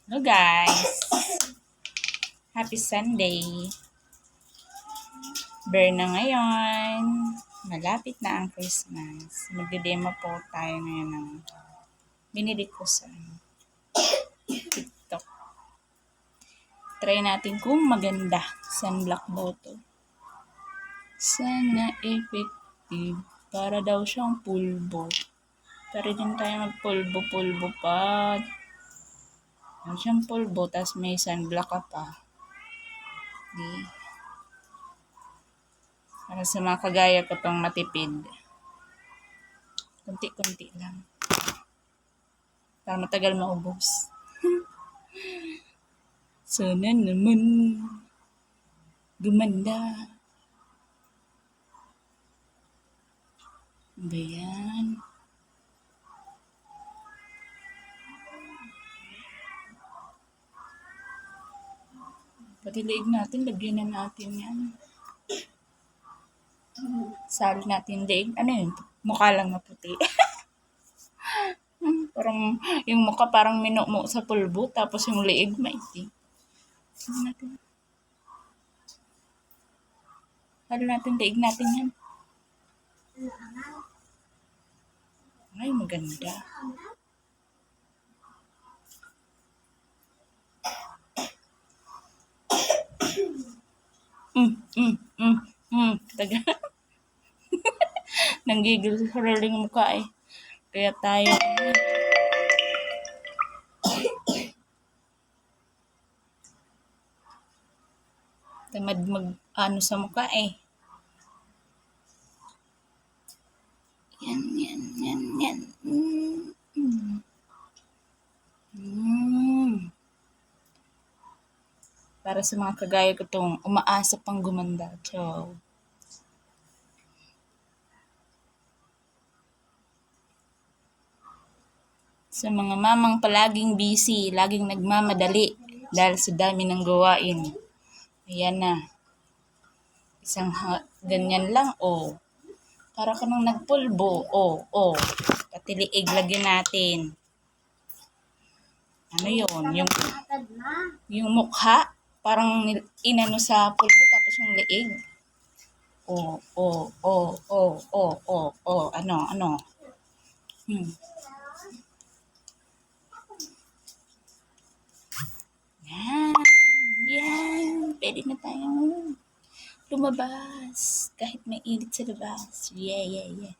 Hello guys! Happy Sunday! Bear na ngayon. Malapit na ang Christmas. Magde-demo po tayo ngayon ng binili ko sa TikTok. Try natin kung maganda. Sunblock daw to. Sana effective. Para daw siyang pulbo. Pero din tayo magpulbo-pulbo pa. Ano siyang pulbo, tapos may sunblock ka pa. Di. Para sa mga kagaya ko tong matipid. Kunti-kunti lang. Para matagal maubos. Sana naman gumanda. Ba yan? Pati liig natin, lagyan na natin yan. Sali natin liig. Ano yun? Mukha lang na puti. Parang yung mukha parang minumo sa pulbo, tapos yung liig maitim. Sali natin. Sali natin liig natin yan. Ay, maganda. Taga. Nanggigil sa sariling mukha eh. Kaya tayo. Tamad mag-ano sa mukha eh. Yan. Para sa mga kagaya ko itong umaasa pang gumanda. So, sa mga mamang palaging busy, laging nagmamadali dahil sa dami ng gawain. Ayan na. Isang ganyan lang, oh. Para ka nang nagpulbo, oh. Pati liig lagyan natin. Ano yun? Yung mukha, parang inano sa pulbo tapos yung liig. Ano? Yan. Pwede na tayong lumabas. Kahit may init sa labas. Yeah.